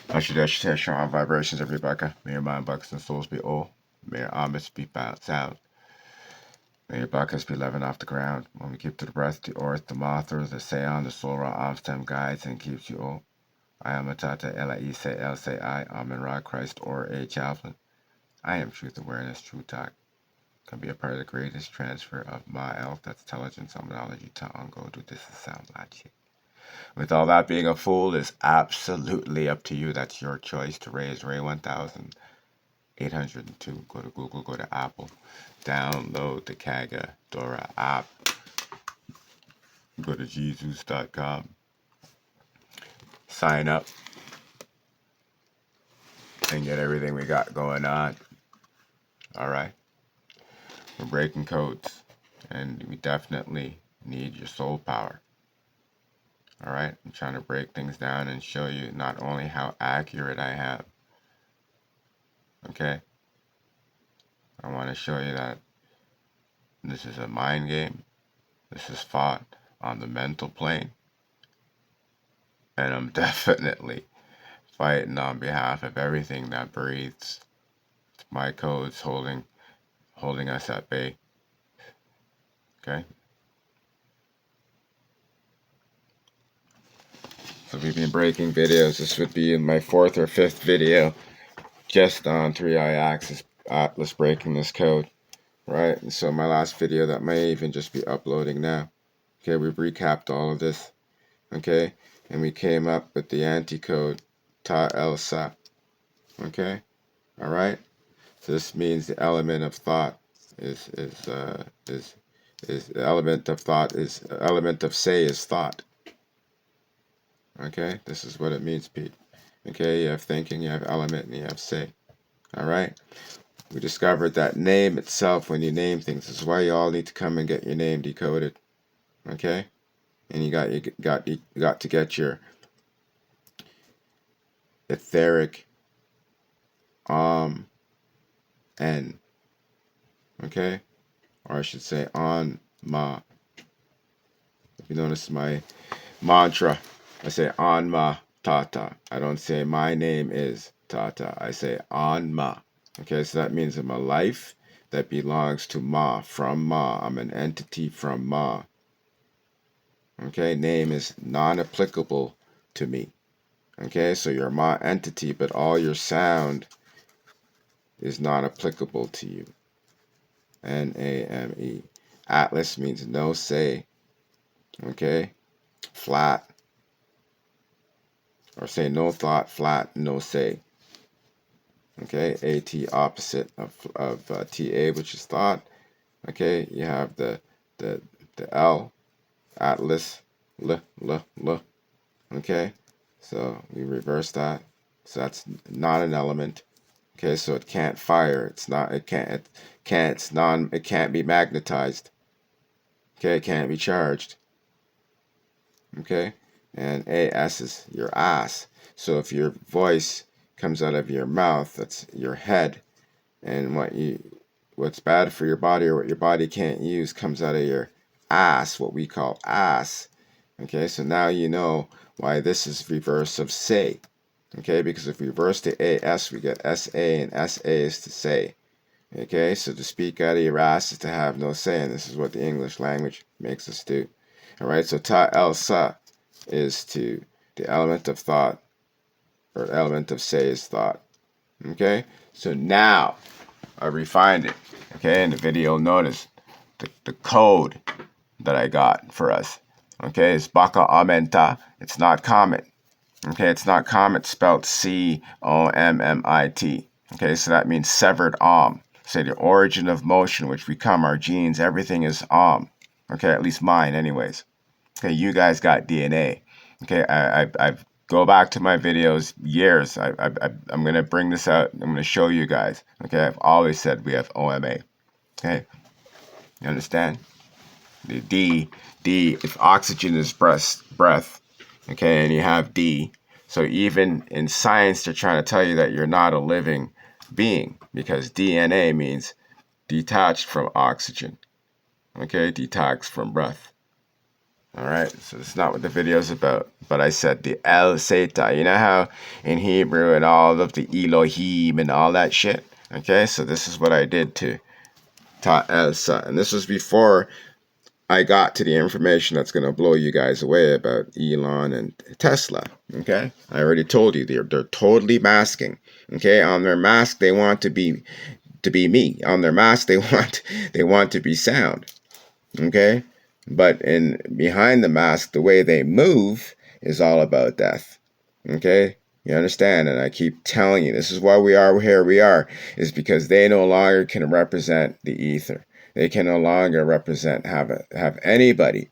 Ashidesh, strong vibrations of Rebecca. May your mind, buckets, and souls be all. May your arms be found sound. May your buckets be leavened off the ground. When we keep to the breath, the earth, the mothra, the seon, the sora, arm stem guides and keeps you all. I am Atata L-I-E, say L, say I, Amen Ra, Christ, or A. Chaplain. I am truth awareness, true talk. Can be a part of the greatest transfer of my elf, that's intelligence, terminology, to ungo, do this is sound logic. With all that being a fool is absolutely up to you. That's your choice to raise Ray 1802. Go to Google, go to Apple, download the Kaga Dora app. Go to Jesus.com, sign up, and get everything we got going on. All right, we're breaking codes, and we definitely need your soul power. All right, I'm trying to break things down and show you not only how accurate I am. Okay, I want to show you that this is a mind game. This is fought on the mental plane. And I'm definitely fighting on behalf of everything that breathes. It's my codes holding us at bay. Okay? So we've been breaking videos. This would be my 4th or 5th video just on 3i Axis Atlas breaking this code. Right? And so my last video that may even just be uploading now. Okay, we've recapped all of this. Okay? And we came up with the anti-code Ta El Sa. Okay? Alright? So this means the element of thought is the element of thought is element of say is thought. Okay? This is what it means, Pete. Okay, you have thinking, you have element, and you have say. Alright? We discovered that name itself, when you name things, this is why you all need to come and get your name decoded. Okay? And you got to get your etheric N. Okay? Or I should say on ma. If you notice my mantra, I say on ma tata. I don't say my name is tata. I say on ma. Okay, so that means I'm a life that belongs to ma, from ma. I'm an entity from ma. Okay, name is non-applicable to me. Okay, so you're a ma entity, but all your sound is not applicable to you. N-A-M-E. Atlas means no say. Okay, flat. Or say no thought, flat, no say. Okay, AT opposite of TA, which is thought. Okay, you have the L, Atlas, L. Okay, so we reverse that. So that's not an element. Okay, so it can't fire. It's not. It can't be magnetized. Okay, it can't be charged. Okay, and AS is your ass. So if your voice comes out of your mouth, that's your head, and what's bad for your body or what your body can't use comes out of your ass, what we call ass. Okay, so now you know why this is reverse of say. Okay, because if we reverse the AS, we get SA, and SA is to say. Okay, so to speak out of your ass is to have no say, and this is what the English language makes us do. Alright, so Ta El Sa is to the element of thought, or element of say is thought. Okay, so now I refined it. Okay, in the video, notice the code that I got for us. Okay, it's Baka Amenta. It's not comet. Okay, it's not comet spelled C-O-M-M-I-T. Okay, so that means severed Om. Say the origin of motion, which become our genes, everything is Om. Okay, at least mine anyways. Okay, you guys got DNA. Okay, I've go back to my videos years. I'm going to bring this out. I'm going to show you guys. Okay, I've always said we have OMA. Okay, you understand? The D, if oxygen is breath, okay, and you have D. So even in science, they're trying to tell you that you're not a living being because DNA means detached from oxygen. Okay, detached from breath. All right, so that's not what the video is about. But I said the El Seta. You know how in Hebrew and all of the Elohim and all that shit? Okay, so this is what I did to Ta El Sa. And this was before I got to the information that's going to blow you guys away about Elon and Tesla. Okay, I already told you they're totally masking. Okay, on their mask they want to be me. On their mask they want to be sound. Okay, but in behind the mask, the way they move is all about death. Okay, you understand? And I keep telling you, this is why we are here. We are is because they no longer can represent the ether. They can no longer represent have anybody,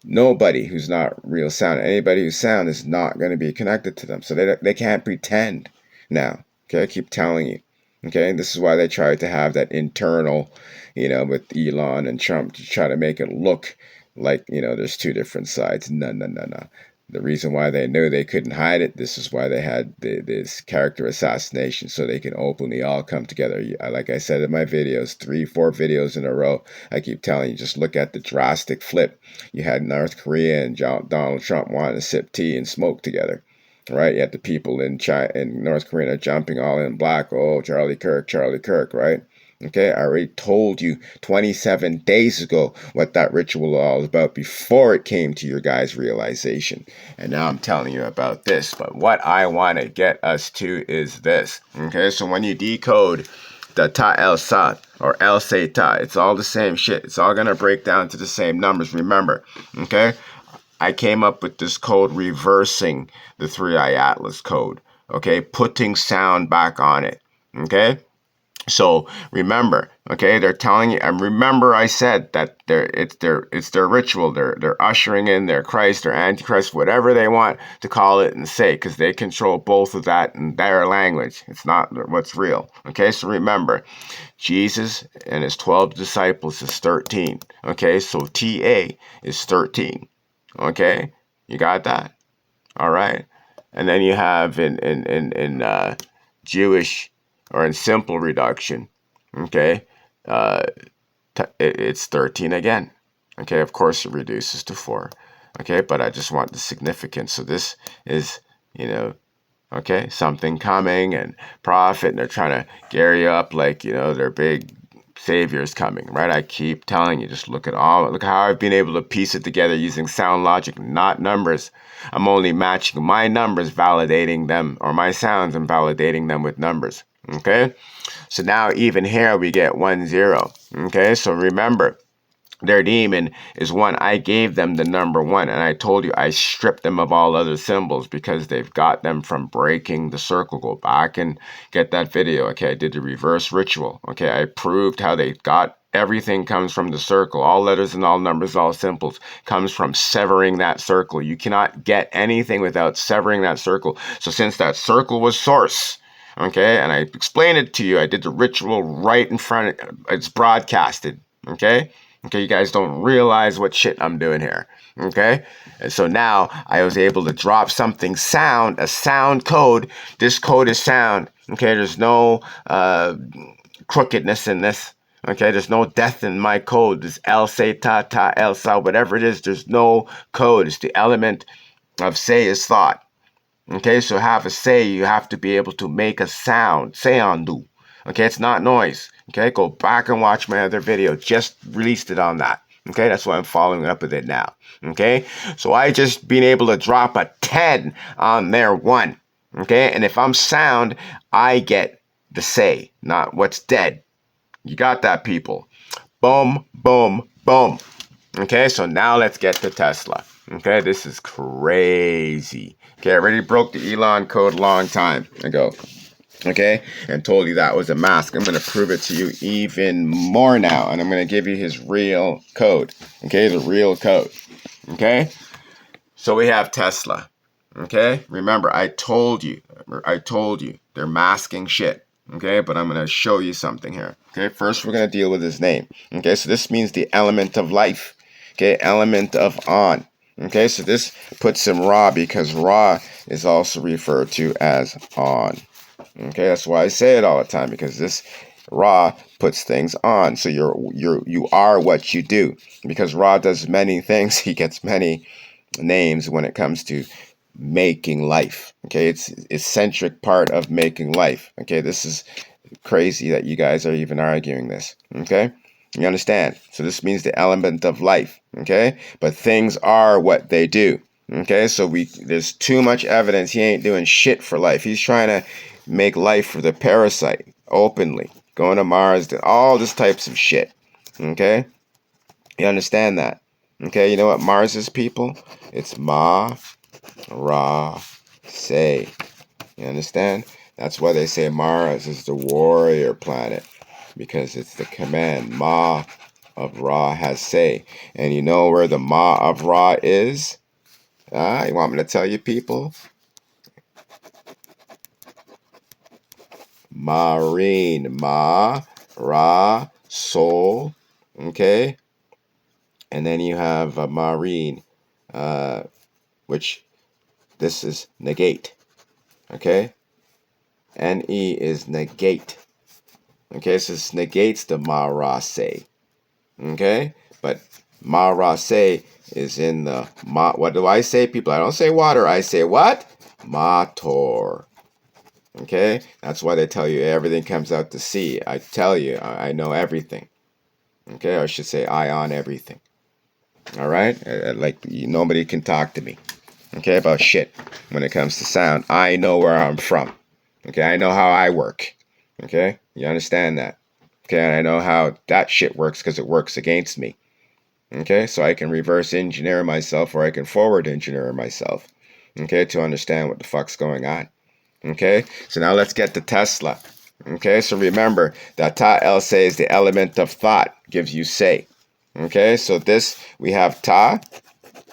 nobody who's not real sound. Anybody who's sound is not going to be connected to them. So they can't pretend now. Okay, I keep telling you. Okay, this is why they tried to have that internal, with Elon and Trump to try to make it look like, there's two different sides. No, no, no, no. The reason why they knew they couldn't hide it, this is why they had this character assassination, so they can openly all come together. Like I said in my videos, 3-4 videos in a row, I keep telling you, just look at the drastic flip. You had North Korea and Donald Trump wanting to sip tea and smoke together. Right, you had the people in China, in North Korea jumping all in black. Oh, Charlie Kirk, right? Okay, I already told you 27 days ago what that ritual all was about before it came to your guys' realization. And now I'm telling you about this. But what I want to get us to is this. Okay, so when you decode the Ta El Sa or El Se Ta, it's all the same shit. It's all going to break down to the same numbers. Remember, okay? I came up with this code reversing the 3i Atlas code, okay? Putting sound back on it, okay? So remember, okay, they're telling you, and remember I said that it's their ritual. They're ushering in their Christ or Antichrist, whatever they want to call it and say, because they control both of that in their language. It's not what's real, okay? So remember, Jesus and his 12 disciples is 13, okay? So TA is 13. Okay, you got that? All right. And then you have in Jewish or in simple reduction, okay, it's 13 again. Okay, of course it reduces to 4. Okay, but I just want the significance. So this is, okay, something coming and prophet, and they're trying to gear you up like, they're big Savior is coming, right? I keep telling you, just look how I've been able to piece it together using sound logic, not numbers. I'm only matching my numbers, validating them, or my sounds and validating them with numbers, okay? So now even here we get 1, 0, okay? So remember, their demon is 1. I gave them the number 1, and I told you I stripped them of all other symbols because they've got them from breaking the circle. Go back and get that video. Okay, I did the reverse ritual. Okay, I proved how they got everything comes from the circle. All letters and all numbers, all symbols comes from severing that circle. You cannot get anything without severing that circle. So since that circle was source, okay, and I explained it to you, I did the ritual right in front. It's broadcasted. Okay. Okay, you guys don't realize what shit I'm doing here. Okay? And so now I was able to drop something sound, a sound code. This code is sound. Okay, there's no crookedness in this. Okay, there's no death in my code. This El Se Ta Ta El Sa, whatever it is, there's no code. It's the element of say is thought. Okay, so have a say, you have to be able to make a sound. Say on do. Okay, it's not noise. Okay, go back and watch my other video. Just released it on that. Okay, that's why I'm following up with it now. Okay, so I just been able to drop a 10 on their 1. Okay, and if I'm sound, I get the say, not what's dead. You got that, people. Boom, boom, boom. Okay, so now let's get to Tesla. Okay, this is crazy. Okay, I already broke the Elon code a long time ago. Okay, and told you that was a mask. I'm going to prove it to you even more now, and I'm going to give you his real code. Okay, the real code. Okay, so we have Tesla. Okay, remember, I told you, they're masking shit. Okay, but I'm going to show you something here. Okay, first we're going to deal with his name. Okay, so this means the element of life. Okay, element of on. Okay, so this puts him Ra because Ra is also referred to as on. Okay, that's why I say it all the time, because this Ra puts things on. So you are what you do. Because Ra does many things, he gets many names when it comes to making life. Okay, it's eccentric part of making life. Okay, this is crazy that you guys are even arguing this. Okay, you understand? So this means the element of life. Okay, but things are what they do. Okay, so there's too much evidence he ain't doing shit for life. He's trying to make life for the parasite openly, going to Mars, all this types of shit. Okay, you understand that? Okay, you know what Mars is, people? It's Ma Ra Se. You understand? That's why they say Mars is the warrior planet, because it's the command. Ma of Ra has say. And you know where the Ma of Ra is? You want me to tell you, people? Marine. Ma, Ra, Soul. Okay? And then you have Marine, which this is negate. Okay? Ne is negate. Okay, so this negates the Marase. Okay, but Marase is in the Ma. What do I say, people? I don't say water. I say what? Mator. Okay, that's why they tell you everything comes out to sea. I tell you, I know everything. Okay, or I should say, I on everything. All right, like nobody can talk to me. Okay, about shit when it comes to sound. I know where I'm from. Okay, I know how I work. Okay, you understand that? Okay, and I know how that shit works because it works against me. Okay, so I can reverse engineer myself or I can forward engineer myself. Okay, to understand what the fuck's going on. Okay, so now let's get to Tesla. Okay, so remember that Ta El Say is the element of thought, gives you say. Okay, so this we have Ta,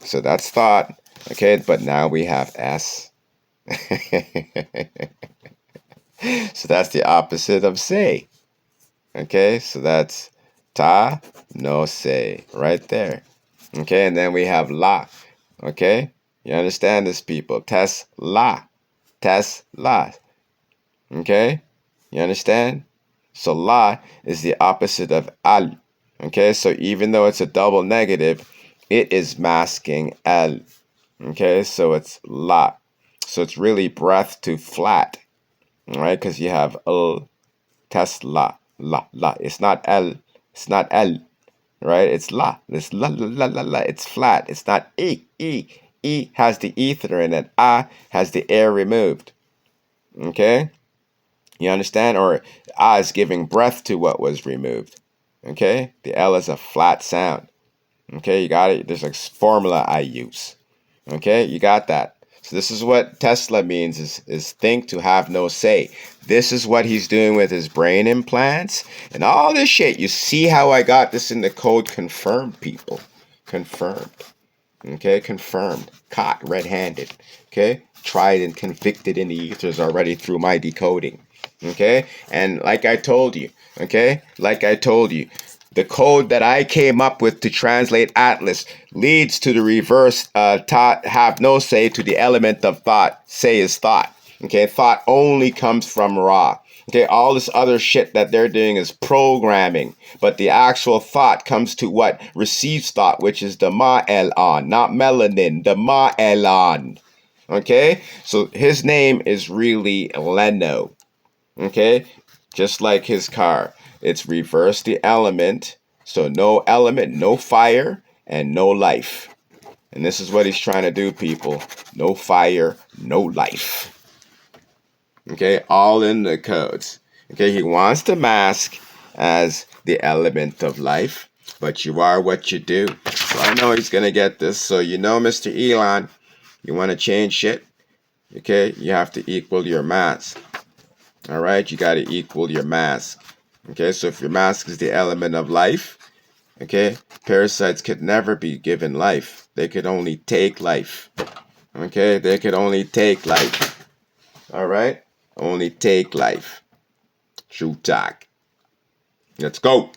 so that's thought. Okay, but now we have S. So that's the opposite of say. Okay, so that's Ta no say right there. Okay, and then we have La. Okay, you understand this, people? Tesla. Tesla. Okay, you understand? So La is the opposite of Al. Okay, so even though it's a double negative, it is masking Al. Okay, so it's La. So it's really breath to flat. All right, because you have Tesla, la. It's not L. It's not L. Right? It's la. It's la. It's flat. It's not e. E has the ether in it. A has the air removed. Okay? You understand? Or A is giving breath to what was removed. Okay? The L is a flat sound. Okay? You got it? There's a formula I use. Okay? You got that. So this is what Tesla means is think to have no say. This is what he's doing with his brain implants and all this shit. You see how I got this in the code? Confirmed, people. Confirmed. Okay, confirmed. Caught red-handed. Okay? Tried and convicted in the ethers already through my decoding. Okay? And like I told you, okay? Like I told you, the code that I came up with to translate Atlas leads to the reverse have no say to the element of thought. Say is thought. Okay, thought only comes from Ra. Okay, all this other shit that they're doing is programming, but the actual thought comes to what receives thought, which is the Ma'elan, not melanin, the Ma'elan. Okay, so his name is really Leno. Okay, just like his car. It's reverse the element. So no element, no fire, and no life. And this is what he's trying to do, people. No fire, no life. Okay, all in the codes. Okay, he wants to mask as the element of life, but you are what you do. So I know he's going to get this. So you know, Mr. Elon, you want to change shit? Okay, you have to equal your mass. All right, you got to equal your mass. Okay, so if your mass is the element of life, okay, parasites could never be given life. They could only take life. Okay, they could only take life. All right, only take life. True talk. Let's go.